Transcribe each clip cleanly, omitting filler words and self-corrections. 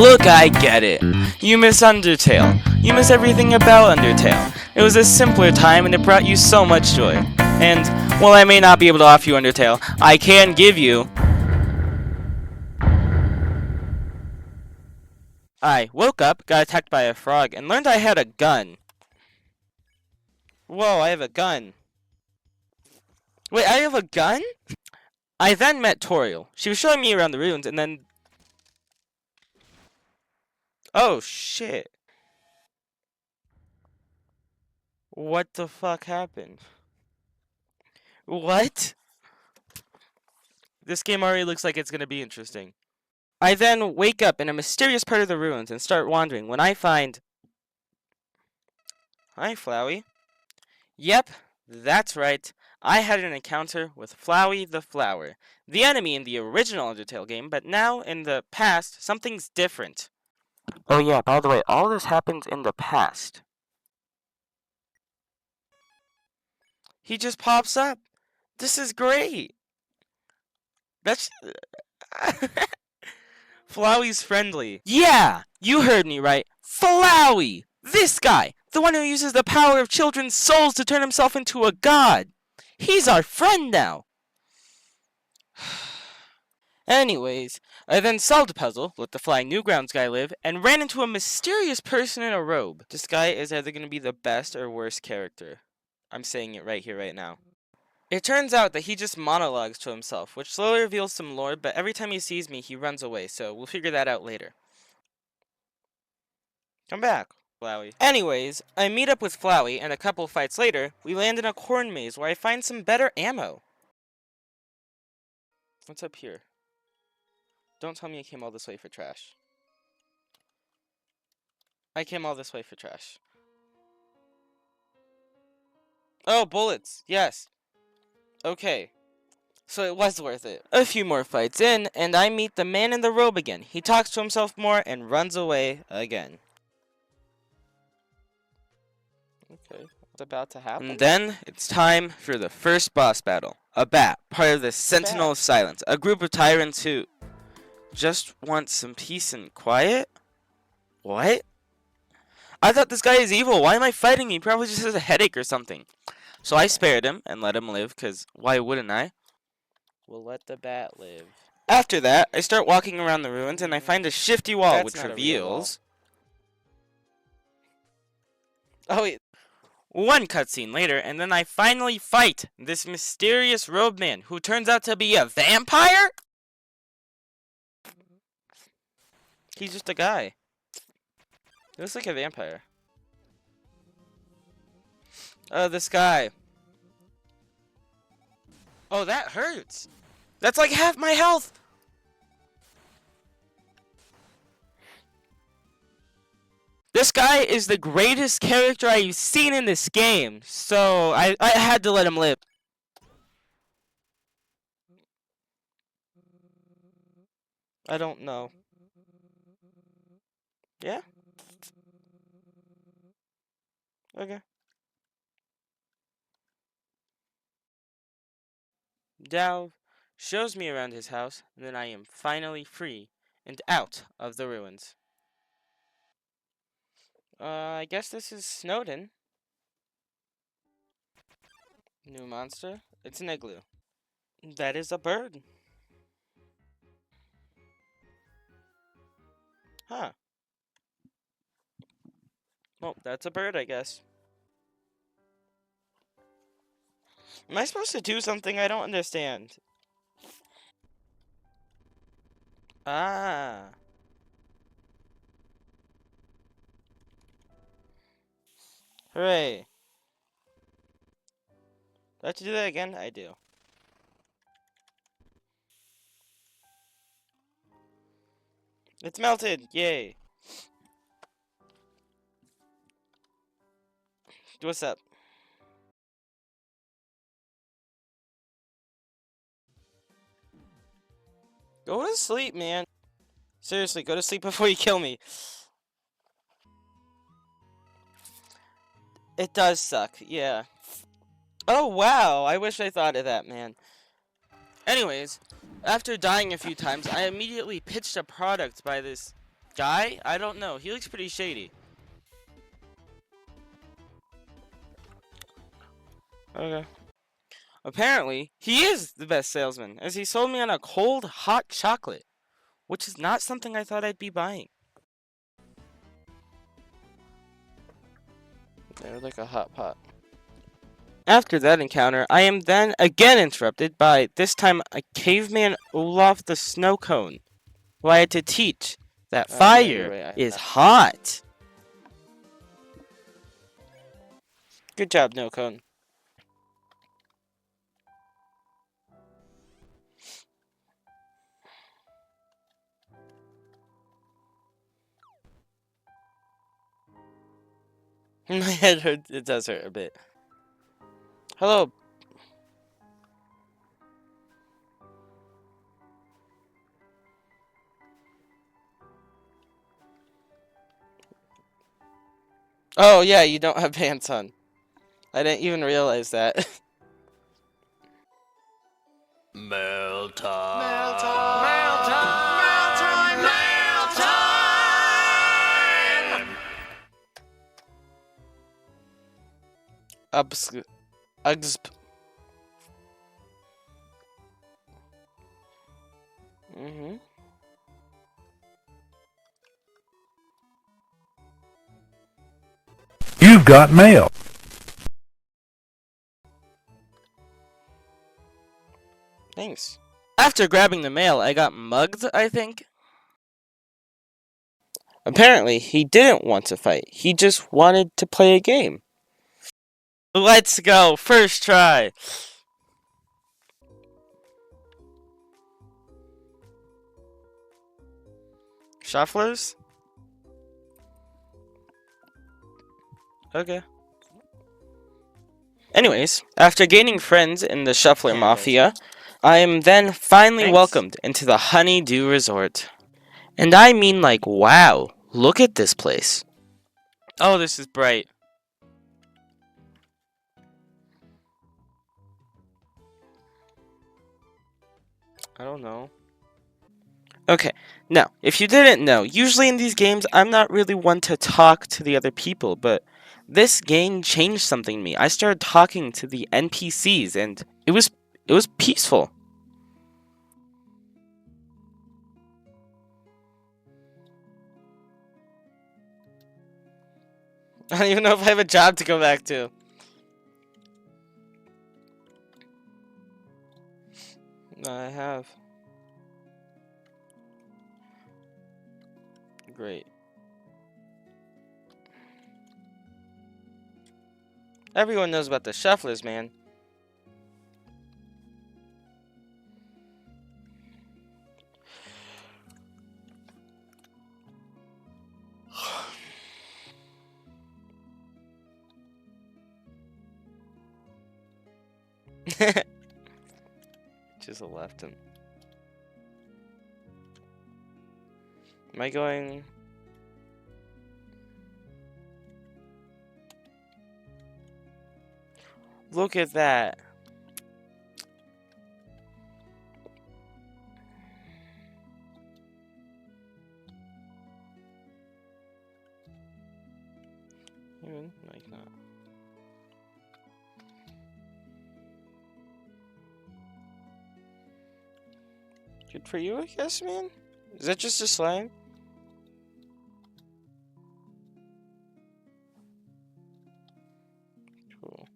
Look, I get it. You miss Undertale. You miss everything about Undertale. It was a simpler time and it brought you so much joy. And, while I may not be able to offer you Undertale, I can give you... I woke up, got attacked by a frog, and learned I had a gun. Whoa, I have a gun. Wait, I have a gun? I then met Toriel. She was showing me around the ruins, and then... Oh, shit. What the fuck happened? What? This game already looks like it's gonna be interesting. I then wake up in a mysterious part of the ruins and start wandering when I find... Hi, Flowey. Yep, that's right. I had an encounter with Flowey the Flower, the enemy in the original Undertale game, but now, in the past, something's different. Oh yeah, by the way, all this happens in the past. He just pops up. This is great. That's... Flowey's friendly. Yeah, you heard me right. Flowey! This guy! The one who uses the power of children's souls to turn himself into a god! He's our friend now! Anyways, I then solved the puzzle, let the flying Newgrounds guy live, and ran into a mysterious person in a robe. This guy is either going to be the best or worst character. I'm saying it right here, right now. It turns out that he just monologues to himself, which slowly reveals some lore, but every time he sees me, he runs away, so we'll figure that out later. Come back, Flowey. Anyways, I meet up with Flowey, and a couple fights later, we land in a corn maze where I find some better ammo. What's up here? Don't tell me I came all this way for trash. I came all this way for trash. Oh, bullets! Yes! Okay. So it was worth it. A few more fights in, and I meet the man in the robe again. He talks to himself more and runs away again. Okay, what's about to happen? And then, it's time for the first boss battle. A bat, part of the Sentinel of Silence. A group of tyrants who just want some peace and quiet? What? I thought this guy is evil. Why am I fighting him? He probably just has a headache or something. So I spared him and let him live, because why wouldn't I? We'll let the bat live. After that, I start walking around the ruins and I find a shifty wall which reveals... Oh wait. One cutscene later, and then I finally fight this mysterious robe man who turns out to be a vampire? He's just a guy. He looks like a vampire. Oh, this guy. Oh, that hurts. That's like half my health. This guy is the greatest character I've seen in this game, so I had to let him live. I don't know. Yeah? Okay. Dao shows me around his house, and then I am finally free and out of the ruins. I guess this is Snowdin. New monster. It's an igloo. That is a bird. Huh. Well, that's a bird, I guess. Am I supposed to do something I don't understand? Ah. Hooray. Do I have to do that again? I do. It's melted! Yay! What's up? Go to sleep, man. Seriously, go to sleep before you kill me. It does suck, yeah. Oh, wow. I wish I thought of that, man. Anyways, after dying a few times, I immediately pitched a product by this Guy? I don't know. He looks pretty shady. Okay. Apparently, he is the best salesman, as he sold me on a cold, hot chocolate, which is not something I thought I'd be buying. They're like a hot pot. After that encounter, I am then again interrupted by, this time, a caveman Olaf the Snow Cone, who I had to teach that fire is hot. Good job, No Cone. My head hurts. It does hurt a bit. Hello. Oh, yeah, you don't have pants on. I didn't even realize that. Mail time. Mail time. Mail time. Mail time. Mail time. Ugsp. You've got mail. Thanks. After grabbing the mail, I got mugged, I think. Apparently, he didn't want to fight. He just wanted to play a game. Let's go. First try. Shufflers? Okay. Anyways, after gaining friends in the Shuffler Mafia, I am then finally welcomed into the Honeydew Resort. And I mean, like, wow, look at this place. Oh, this is bright. I don't know. Okay, now, if you didn't know, usually in these games, I'm not really one to talk to the other people, but this game changed something in me. I started talking to the NPCs, and it was peaceful. I don't even know if I have a job to go back to. I have. Great. Everyone knows about the Shufflers, man. Just left him. Am I going? Look at that. Even like that. Good for you, I guess, man. Is that just a slang? Cool.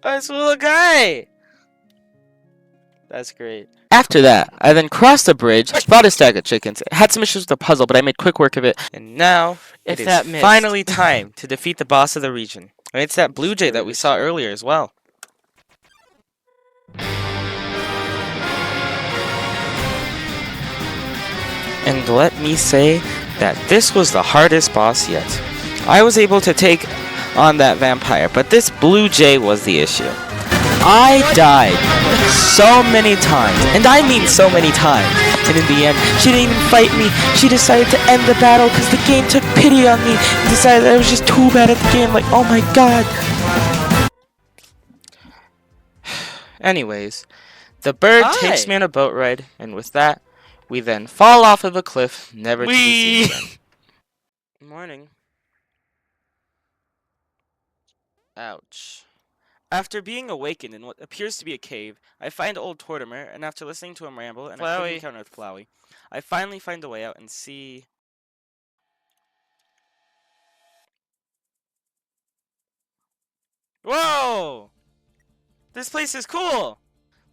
Nice little guy! That's great. After that, I then crossed a bridge, bought a stack of chickens, had some issues with the puzzle, but I made quick work of it. And now, it is finally time to defeat the boss of the region. And it's that blue jay that we saw earlier as well. And let me say that this was the hardest boss yet. I was able to take on that vampire, but this blue jay was the issue. I died so many times, and I mean so many times, And in the end, she didn't even fight me. She decided to end the battle because the game took pity on me and decided that I was just too bad at the game. Like, oh my god. Anyways, the bird takes me on a boat ride, and with that, we then fall off of a cliff, never to be seen again. Morning. Ouch. After being awakened in what appears to be a cave, I find old Tortimer, and after listening to him ramble and a quick encounter with Flowey, I finally find a way out and see... Whoa! This place is cool!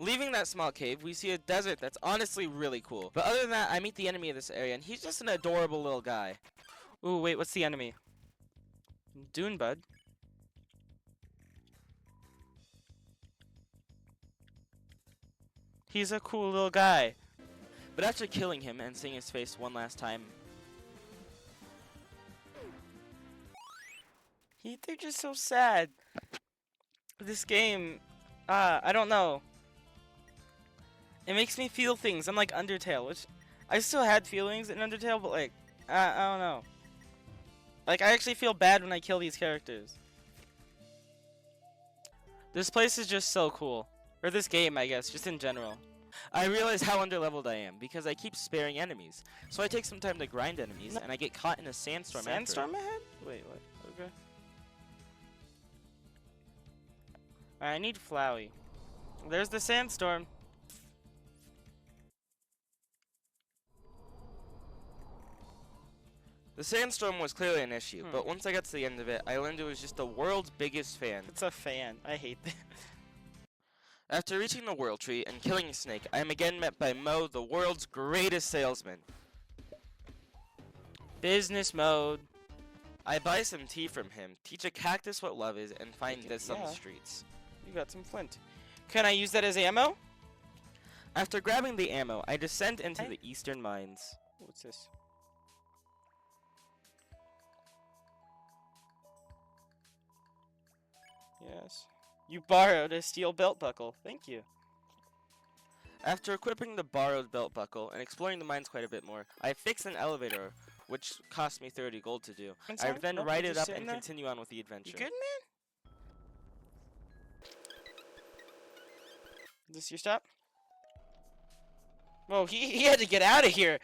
Leaving that small cave, we see a desert that's honestly really cool. But other than that, I meet the enemy of this area, and he's just an adorable little guy. Ooh, wait, what's the enemy? Dune Bud. He's a cool little guy. But after killing him and seeing his face one last time, they're just so sad. This game, I don't know. It makes me feel things. I'm like Undertale, which I still had feelings in Undertale, but like, I don't know. Like, I actually feel bad when I kill these characters. This place is just so cool. Or this game, I guess, just in general. I realize how underleveled I am because I keep sparing enemies. So I take some time to grind enemies, and I get caught in a sandstorm. Sandstorm ahead? Wait, what? Okay. I need Flowey. There's the sandstorm. The sandstorm was clearly an issue, but once I got to the end of it, I learned it was just the world's biggest fan. It's a fan. I hate that. After reaching the World Tree and killing a snake, I am again met by Mo, the world's greatest salesman. Business mode. I buy some tea from him, teach a cactus what love is, and find this on the streets. You got some flint. Can I use that as ammo? After grabbing the ammo, I descend into the eastern mines. What's this? Yes. You borrowed a steel belt buckle. Thank you. After equipping the borrowed belt buckle and exploring the mines quite a bit more, I fix an elevator, which cost me 30 gold to do. I then ride it up and continue on with the adventure. You good, man? Is this your stop? Whoa, he had to get out of here.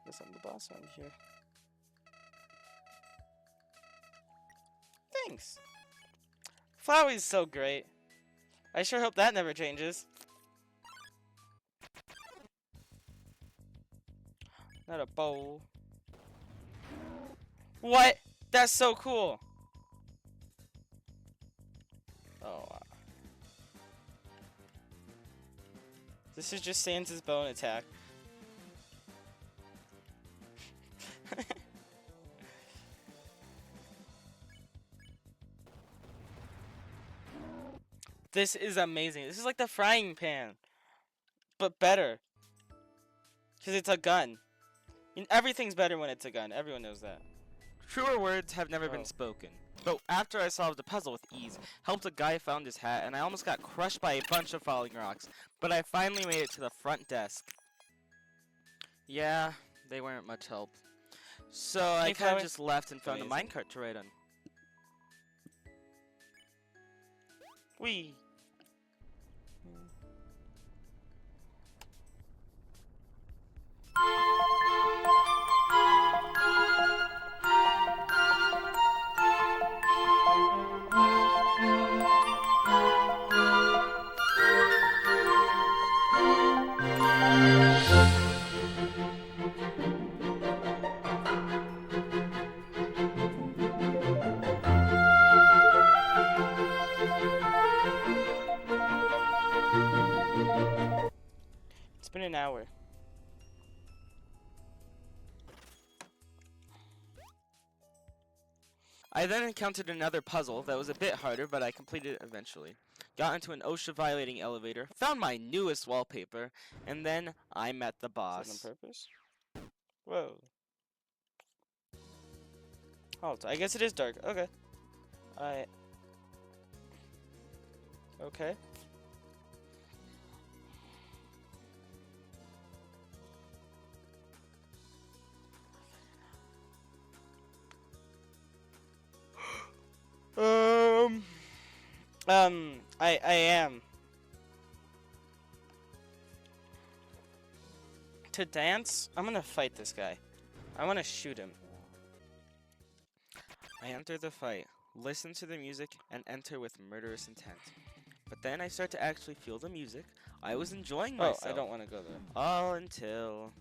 Guess I'm the boss on here. Thanks. Flowey's so great. I sure hope that never changes. Not a bowl. What? That's so cool. Oh. This is just Sans' bone attack. This is amazing. This is like the frying pan, but better. Because it's a gun. I mean, everything's better when it's a gun. Everyone knows that. Truer words have never been spoken. But after I solved the puzzle with ease, helped a guy found his hat, and I almost got crushed by a bunch of falling rocks. But I finally made it to the front desk. Yeah, they weren't much help. So I kind of just left and found a minecart to ride on. Whee! It's been an hour. I then encountered another puzzle that was a bit harder, but I completed it eventually. Got into an OSHA-violating elevator, found my newest wallpaper, and then I met the boss. Is that on purpose? Whoa. Halt. I guess it is dark. Okay. Okay. I am. To dance? I'm gonna fight this guy. I wanna shoot him. I enter the fight, listen to the music, and enter with murderous intent. But then I start to actually feel the music. I was enjoying myself. Oh, I don't want to go there. All until...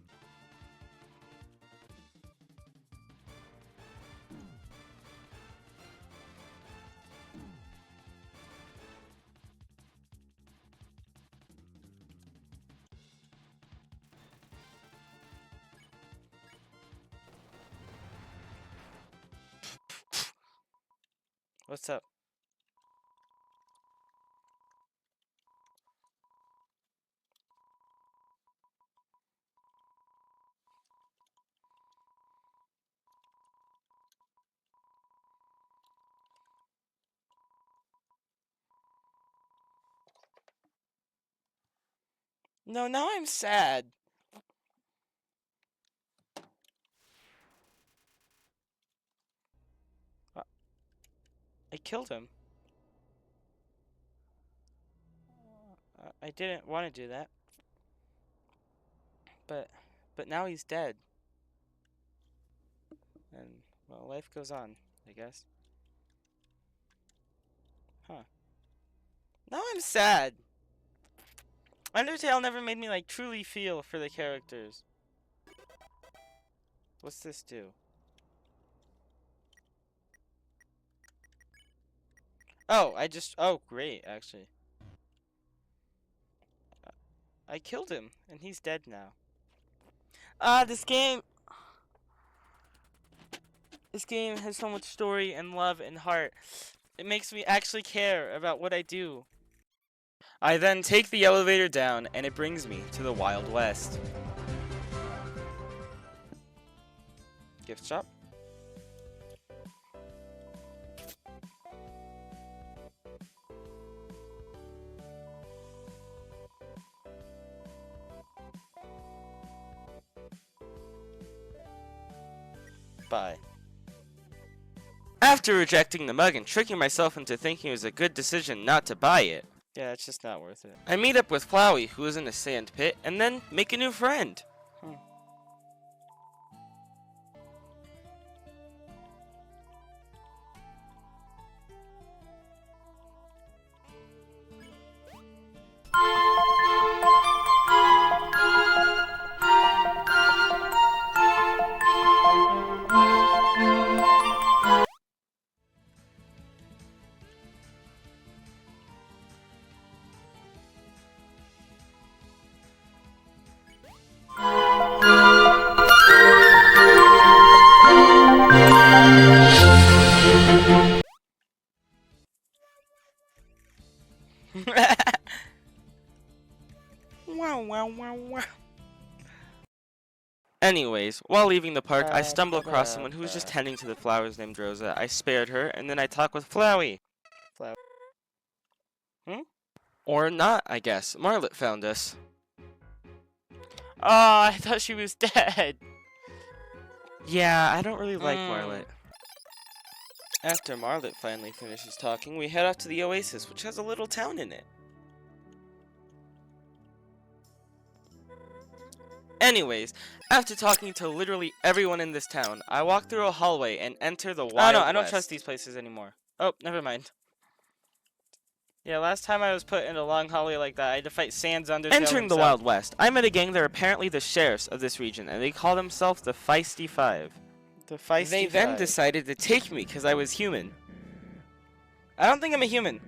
What's up? No, now I'm sad. I killed him. I didn't want to do that. But now he's dead. And, well, life goes on, I guess. Huh. Now I'm sad. Undertale never made me, like, truly feel for the characters. What's this do? Oh, oh, great, actually. I killed him, and he's dead now. This game has so much story and love and heart. It makes me actually care about what I do. I then take the elevator down, and it brings me to the Wild West. Gift shop. Bye. After rejecting the mug and tricking myself into thinking it was a good decision not to buy it. Yeah, it's just not worth it. I meet up with Flowey, who is in a sand pit, and then make a new friend. Wow. Anyways, while leaving the park, I stumble across someone who was just tending to the flowers named Rosa. I spared her, and then I talk with Flowey. Or not, I guess. Marlet found us. Oh, I thought she was dead. Yeah, I don't really like Marlet. After Marlet finally finishes talking, we head off to the Oasis, which has a little town in it. Anyways, after talking to literally everyone in this town, I walk through a hallway and enter the Wild West. Oh no, I don't trust these places anymore. Oh, never mind. Yeah, last time I was put in a long hallway like that, I had to fight Sans Undertale Entering the Wild West, I met a gang that are apparently the sheriffs of this region, and they call themselves the Feisty Five. The Feisty They then decided to take me because I was human. I don't think I'm a human.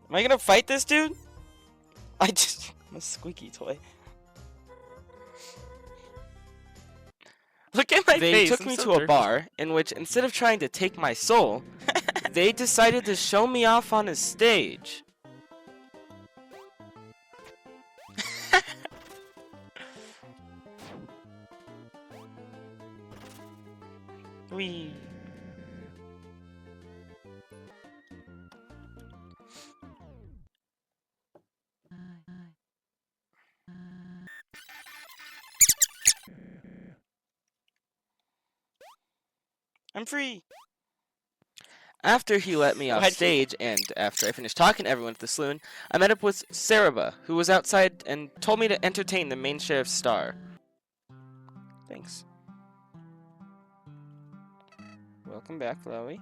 Am I gonna fight this dude? I'm a squeaky toy. Look at my face. They took me to a bar in which, instead of trying to take my soul, they decided to show me off on a stage. Wee. I'm free. After he let me off stage, and after I finished talking to everyone at the saloon, I met up with Saraba, who was outside and told me to entertain the main sheriff's star. Thanks. Welcome back, Chloe.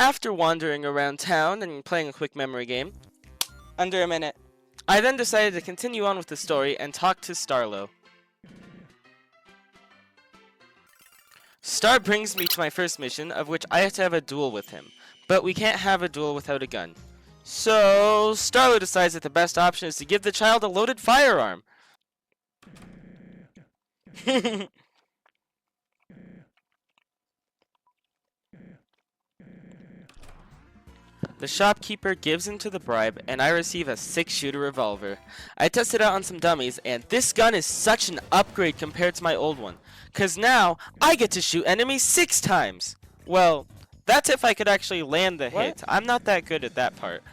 After wandering around town and playing a quick memory game, under a minute, I then decided to continue on with the story and talk to Starlo. Star brings me to my first mission, of which I have to have a duel with him, but we can't have a duel without a gun. So, Starlo decides that the best option is to give the child a loaded firearm. The shopkeeper gives into the bribe, and I receive a 6-shooter revolver. I test it out on some dummies, and this gun is such an upgrade compared to my old one, cause now I get to shoot enemies 6 times. Well, that's if I could actually land the hit. I'm not that good at that part.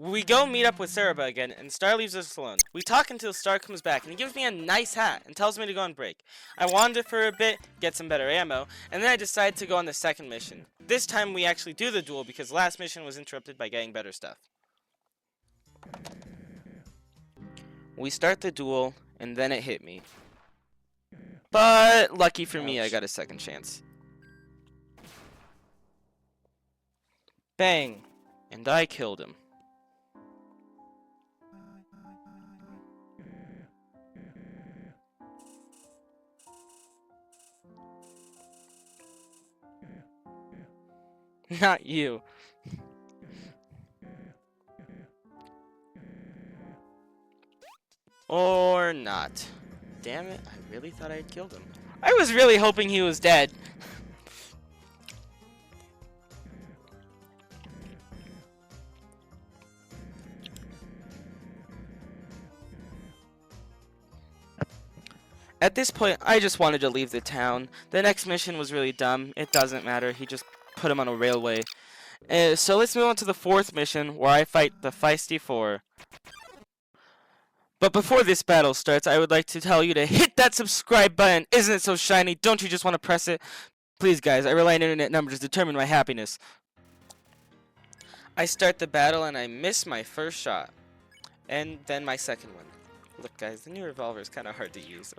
We go meet up with Saraba again, and Star leaves us alone. We talk until Star comes back, and he gives me a nice hat and tells me to go on break. I wander for a bit, get some better ammo, and then I decide to go on the second mission. This time we actually do the duel because last mission was interrupted by getting better stuff. We start the duel, and then it hit me. But lucky for me, I got a second chance. Bang! And I killed him. Not you. Or not. Damn it, I really thought I had killed him. I was really hoping he was dead. At this point, I just wanted to leave the town. The next mission was really dumb. It doesn't matter. He just put him on a railway. So let's move on to the 4th mission, where I fight the Feisty Four. But before this battle starts, I would like to tell you to hit that subscribe button. Isn't it so shiny? Don't you just want to press it? Please, guys, I rely on internet numbers to determine my happiness. I start the battle and I miss my first shot. And then my second one. Look, guys, the new revolver is kind of hard to use.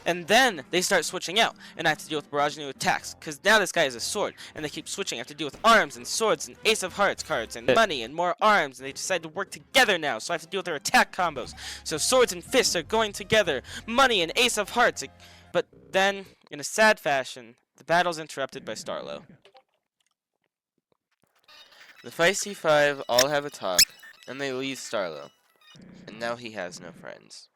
And then they start switching out, and I have to deal with barrage new attacks, because now this guy has a sword, and they keep switching. I have to deal with arms and swords and Ace of Hearts cards and money and more arms, and they decide to work together now, so I have to deal with their attack combos. So swords and fists are going together, money and Ace of Hearts. But then, in a sad fashion, the battle's interrupted by Starlo. The Feisty Five all have a talk, and they leave Starlo, and now he has no friends.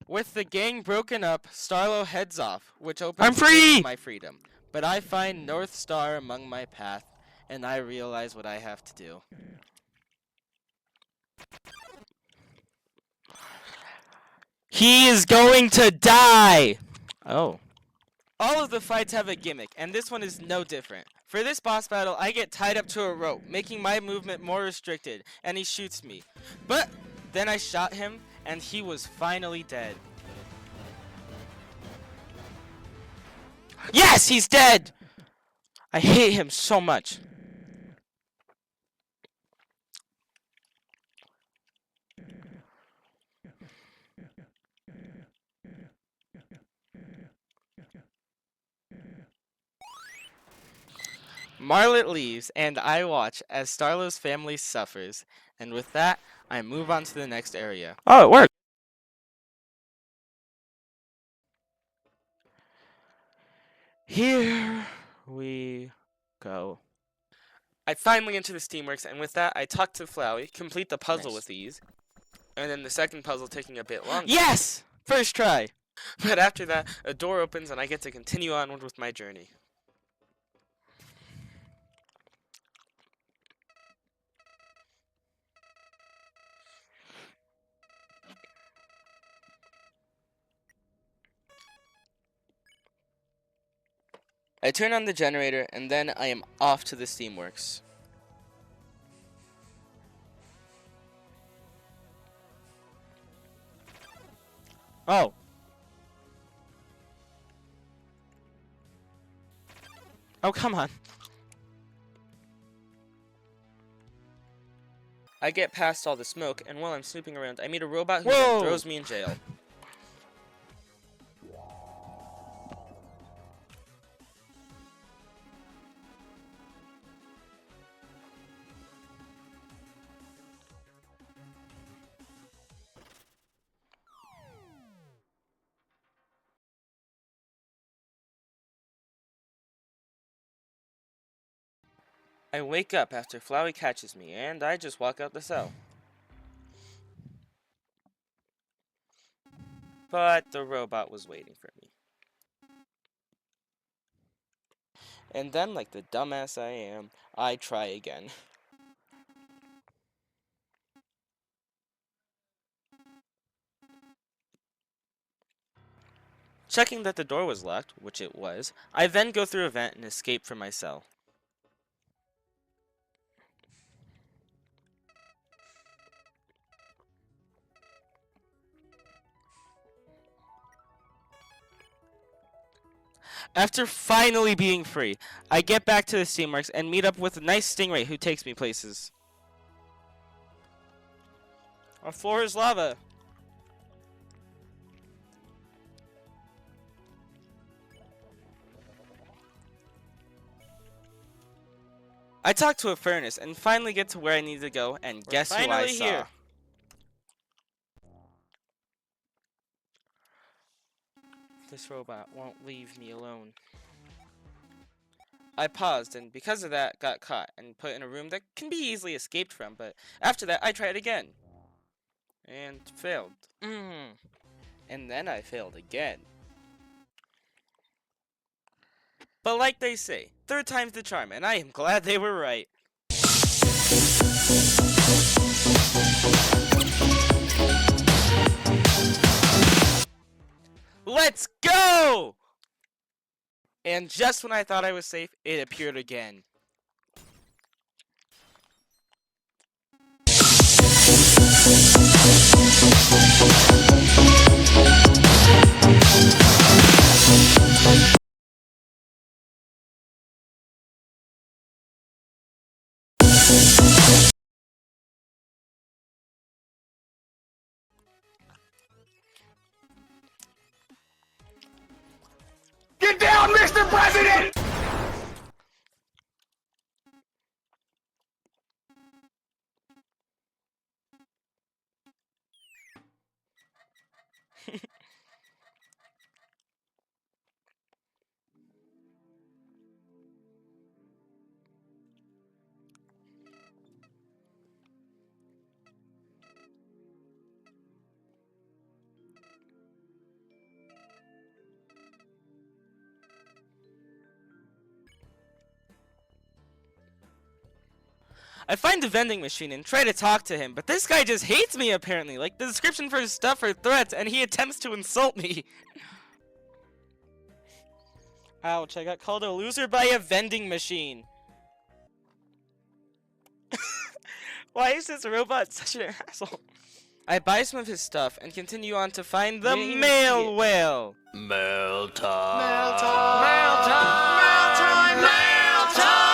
With the gang broken up, Starlo heads off, which opens my freedom. But I find North Star among my path, and I realize what I have to do. He is going to die! Oh. All of the fights have a gimmick, and this one is no different. For this boss battle, I get tied up to a rope, making my movement more restricted, and he shoots me. But then I shot him, and he was finally dead. Yes, he's dead! I hate him so much. Marlet leaves, and I watch as Starlo's family suffers. And with that, I move on to the next area. Oh, it worked! Here we go. I finally enter the Steamworks, and with that, I talk to Flowey, complete the puzzle Nice. with ease, and then the second puzzle taking a bit longer. Yes! First try. But after that, a door opens, and I get to continue onward with my journey. I turn on the generator, and then I am off to the Steamworks. Oh. Oh, come on. I get past all the smoke, and while I'm snooping around, I meet a robot who Whoa! then throws me in jail. I wake up after Flowey catches me, and I just walk out the cell. But the robot was waiting for me. And then, like the dumbass I am, I try again. Checking that the door was locked, which it was, I then go through a vent and escape from my cell. After finally being free, I get back to the Steamworks and meet up with a nice stingray who takes me places. Our floor is lava. I talk to a furnace and finally get to where I need to go, and guess who I saw? Here. This robot won't leave me alone. I paused, and because of that, got caught and put in a room that can be easily escaped from, but after that, I tried again. And failed. And then I failed again. But like they say, third time's the charm, and I am glad they were right. Let's go! And just when I thought I was safe, it appeared again. Get down, Mr. President! I find the vending machine and try to talk to him, but this guy just hates me apparently. Like, the description for his stuff are threats, and he attempts to insult me. Ouch, I got called a loser by a vending machine. Why is this robot such an asshole? I buy some of his stuff and continue on to find the mail whale. Mail time. Mail time! Mail time! Mail time! Mail time!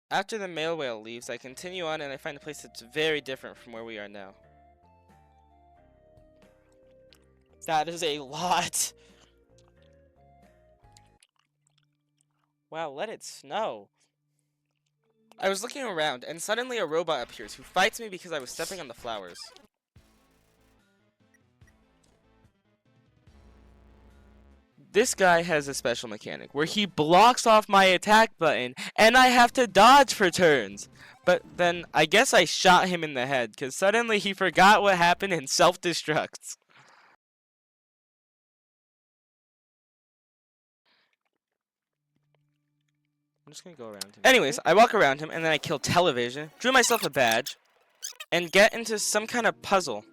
After the mail whale leaves, I continue on and I find a place that's very different from where we are now. That is a lot. Wow, let it snow. I was looking around and suddenly a robot appears who fights me because I was stepping on the flowers. This guy has a special mechanic where he blocks off my attack button and I have to dodge for turns. But then I guess I shot him in the head because suddenly he forgot what happened and self-destructs. I'm just gonna go around him. Anyways, I walk around him and then I kill television, drew myself a badge, and get into some kind of puzzle.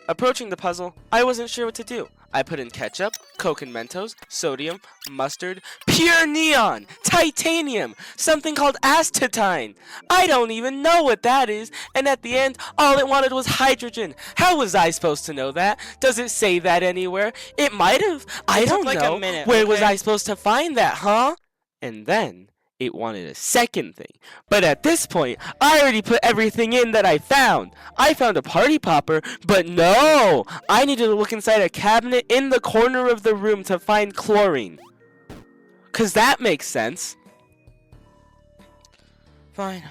Approaching the puzzle, I wasn't sure what to do. I put in ketchup, Coke and Mentos, sodium, mustard, pure neon, titanium, something called acetylene. I don't even know what that is, and at the end, all it wanted was hydrogen. How was I supposed to know that? Does it say that anywhere? It might have. I don't know. Where was I supposed to find that, huh? And then it wanted a second thing. But at this point, I already put everything in that I found. I found a party popper, but no! I needed to look inside a cabinet in the corner of the room to find chlorine. 'Cause that makes sense. Fine.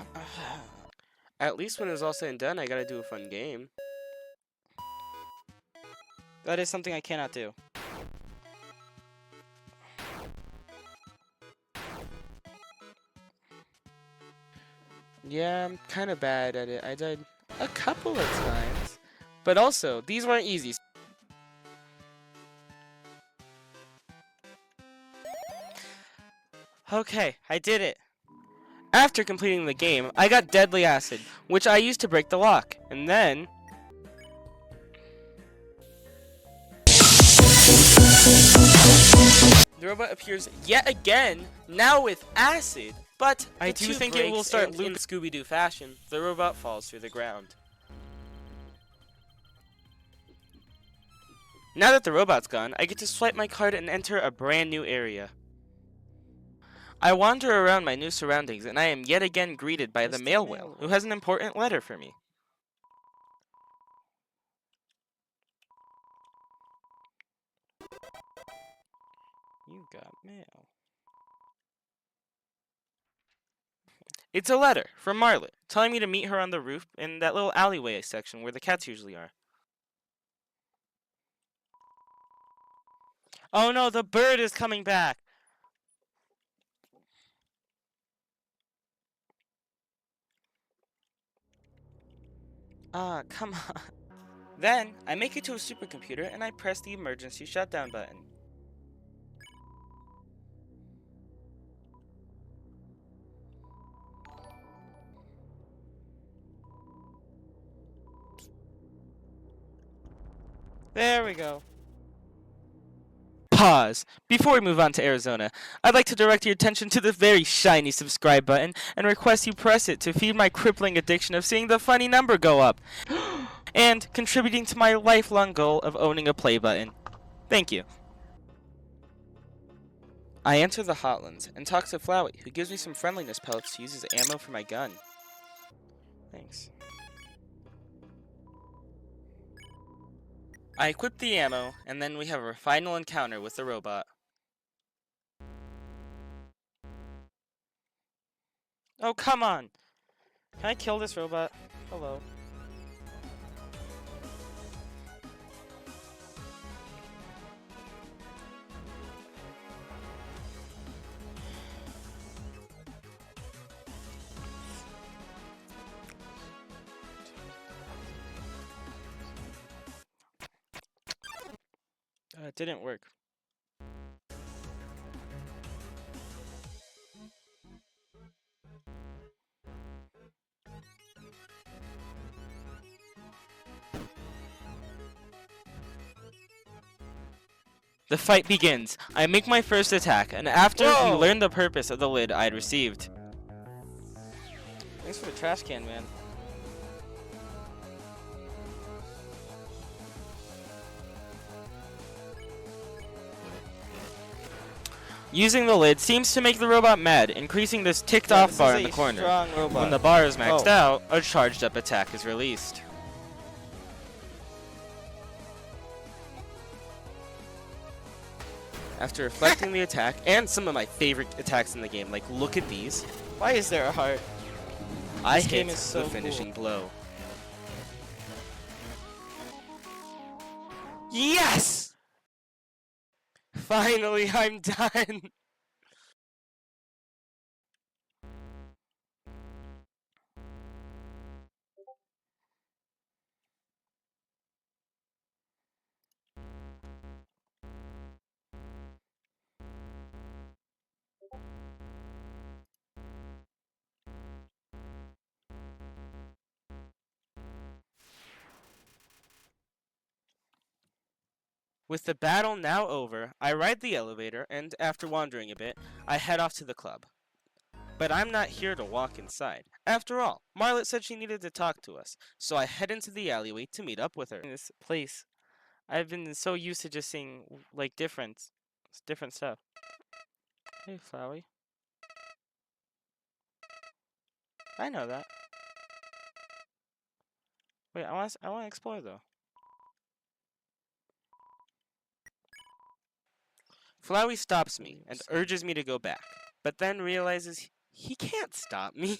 At least when it's all said and done, I gotta do a fun game. That is something I cannot do. Yeah, I'm kind of bad at it. I died a couple of times. But also, these weren't easy. Okay, I did it. After completing the game, I got deadly acid, which I used to break the lock. And then the robot appears yet again, now with acid. But I do think it will start in Scooby-Doo fashion. The robot falls through the ground. Now that the robot's gone, I get to swipe my card and enter a brand new area. I wander around my new surroundings and I am yet again greeted by the mail whale, who has an important letter for me. You got mail. It's a letter from Marlet, telling me to meet her on the roof in that little alleyway section where the cats usually are. Oh no, the bird is coming back! Ah, come on. Then, I make it to a supercomputer and I press the emergency shutdown button. There we go. Pause. Before we move on to Arizona, I'd like to direct your attention to the very shiny subscribe button and request you press it to feed my crippling addiction of seeing the funny number go up and contributing to my lifelong goal of owning a play button. Thank you. I enter the Hotlands and talk to Flowey, who gives me some friendliness pellets to use as ammo for my gun. Thanks. I equip the ammo, and then we have our final encounter with the robot. Oh, come on! Can I kill this robot? Hello. It didn't work. The fight begins. I make my first attack, and after we learn the purpose of the lid I'd received. Thanks for the trash can, man. Using the lid seems to make the robot mad, increasing this ticked off bar in the corner. When the bar is maxed out, a charged up attack is released. After reflecting the attack, and some of my favorite attacks in the game, like look at these. Why is there a heart? I hit the finishing blow. Yes! Finally, I'm done. With the battle now over, I ride the elevator, and after wandering a bit, I head off to the club. But I'm not here to walk inside. After all, Marlet said she needed to talk to us, so I head into the alleyway to meet up with her. In this place, I've been so used to just seeing, like, different stuff. Hey, Flowey. I know that. Wait, I want to explore, though. Flowey stops me and urges me to go back, but then realizes he can't stop me.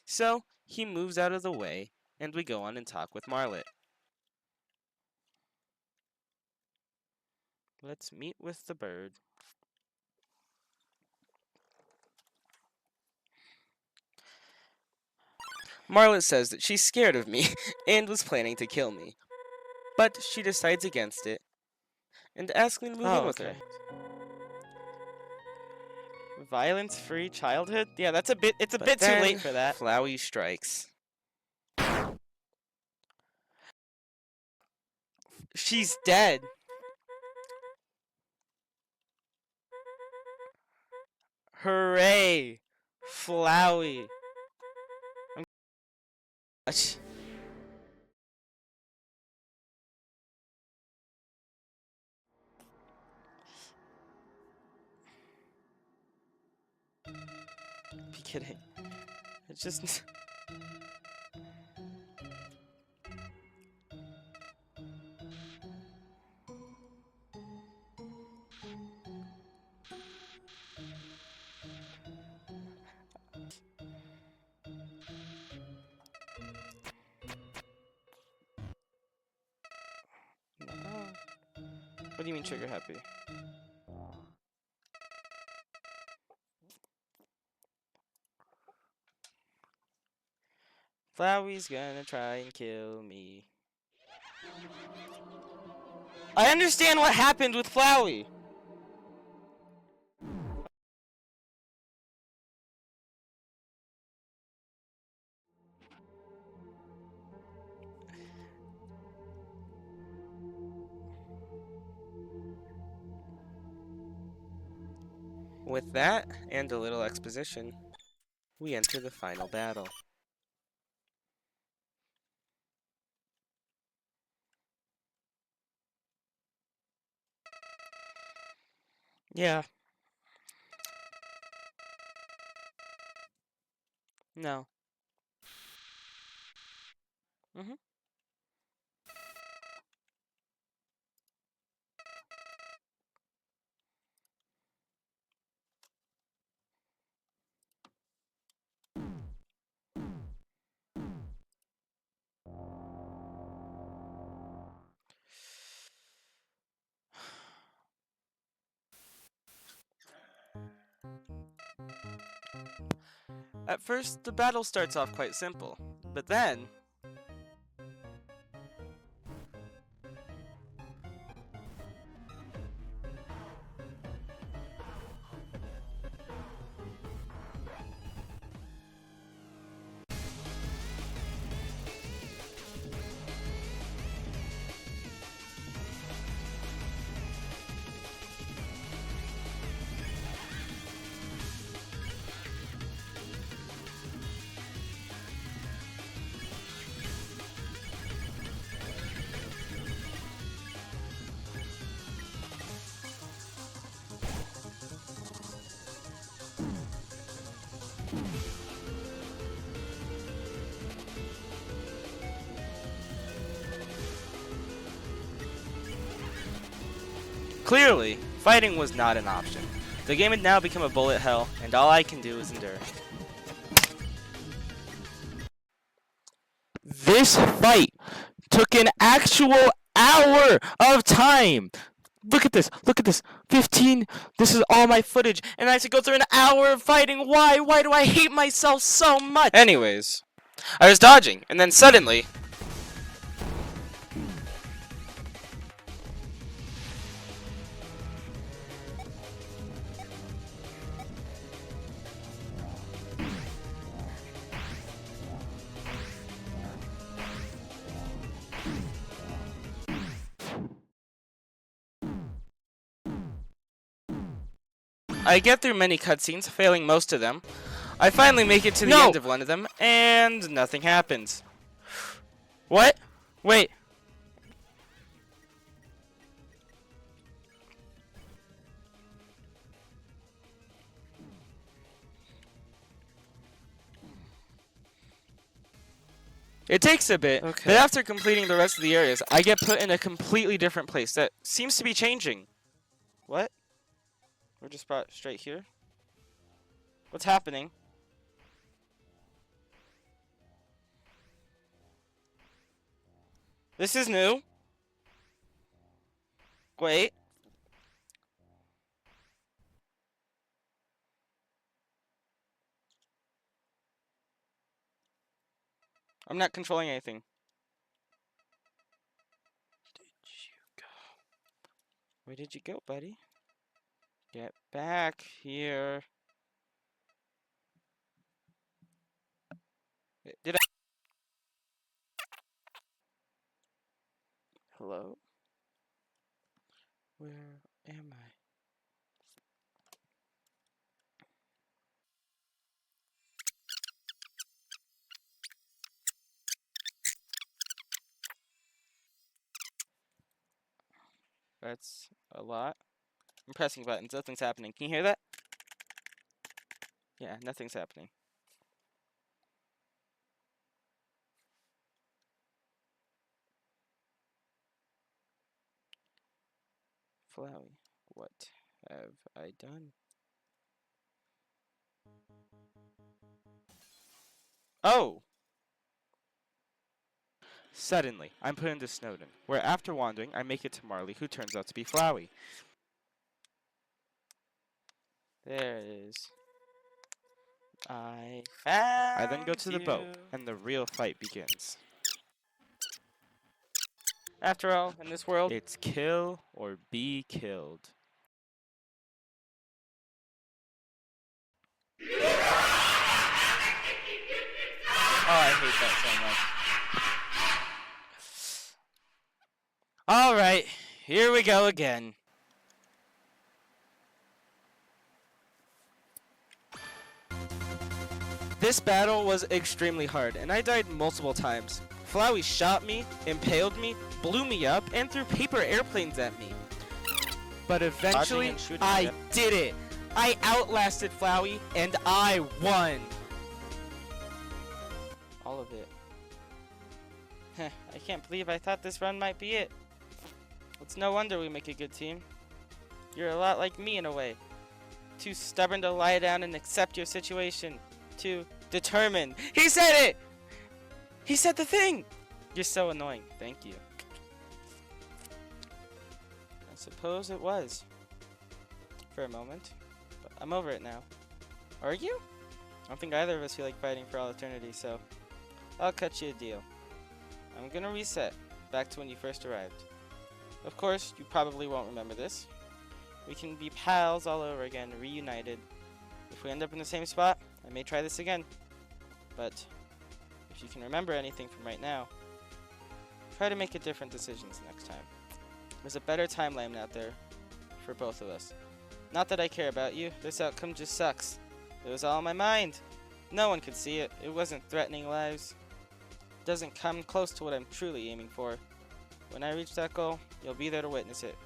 So he moves out of the way, and we go on and talk with Marlet. Let's meet with the bird. Marlet says that she's scared of me and was planning to kill me, but she decides against it and asks me to move in with her. Violence-free childhood? Yeah, it's a bit too late for that. Flowey strikes. She's dead. Hooray! Flowey. Be kidding. It's just... What do you mean trigger happy? Flowey's gonna try and kill me. I understand what happened with Flowey! With that, and a little exposition, we enter the final battle. Yeah. No. Mm-hmm. At first, the battle starts off quite simple, but then... Clearly, fighting was not an option. The game had now become a bullet hell, and all I can do is endure. This fight took an actual hour of time. Look at this. Look at this. 15. This is all my footage. And I have to go through an hour of fighting. Why? Why do I hate myself so much? Anyways, I was dodging. And then suddenly... I get through many cutscenes, failing most of them. I finally make it to the end of one of them, and nothing happens. What? Wait. It takes a bit, but after completing the rest of the areas, I get put in a completely different place that seems to be changing. What? We're just brought straight here? What's happening? This is new. Wait. I'm not controlling anything. Where did you go, buddy? Get back here. Did I? Hello? Where am I? That's a lot. I'm pressing buttons. Nothing's happening. Can you hear that? Yeah, nothing's happening. Flowey, what have I done? Oh! Suddenly, I'm put into Snowdin, where after wandering, I make it to Marley, who turns out to be Flowey. There it is. I then go to the boat, and the real fight begins. After all, in this world, it's kill or be killed. Oh, I hate that so much. Alright, here we go again. This battle was extremely hard, and I died multiple times. Flowey shot me, impaled me, blew me up, and threw paper airplanes at me. But eventually, I did it! I outlasted Flowey, and I won! All of it. I can't believe I thought this run might be it. It's no wonder we make a good team. You're a lot like me in a way. Too stubborn to lie down and accept your situation. Too determined. He said it! He said the thing! You're so annoying. Thank you. I suppose it was. For a moment. But I'm over it now. Are you? I don't think either of us feel like fighting for all eternity, so I'll cut you a deal. I'm gonna reset back to when you first arrived. Of course, you probably won't remember this. We can be pals all over again, reunited. If we end up in the same spot, I may try this again. But if you can remember anything from right now, try to make different decisions next time. There's a better timeline out there for both of us. Not that I care about you, this outcome just sucks. It was all in my mind. No one could see it. It wasn't threatening lives. It doesn't come close to what I'm truly aiming for. When I reach that goal, you'll be there to witness it.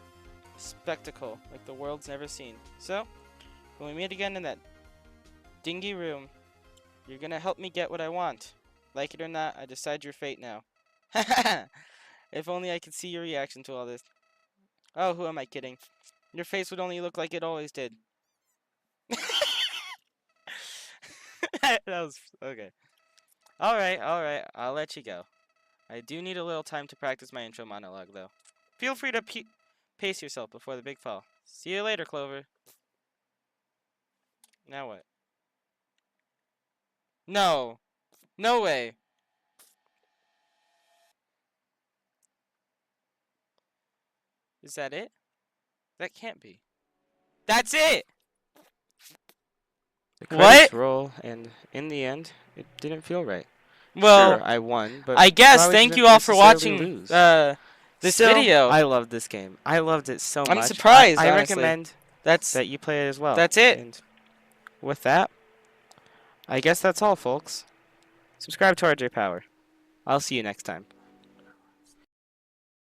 A spectacle like the world's never seen. So, when we meet again in that dingy room, you're gonna help me get what I want. Like it or not, I decide your fate now. If only I could see your reaction to all this. Oh, who am I kidding? Your face would only look like it always did. That was okay. Alright, I'll let you go. I do need a little time to practice my intro monologue, though. Feel free to pace yourself before the big fall. See you later, Clover. Now what? No. No way. Is that it? That can't be. That's it! The credits roll, and in the end, it didn't feel right. Well, sure, I won, but I guess probably thank didn't you all for necessarily watching lose. this Still, video. I loved this game. I loved it so much. I'm surprised, I honestly. recommend that you play it as well. That's it. And with that, I guess that's all, folks. Subscribe to RJ Power. I'll see you next time.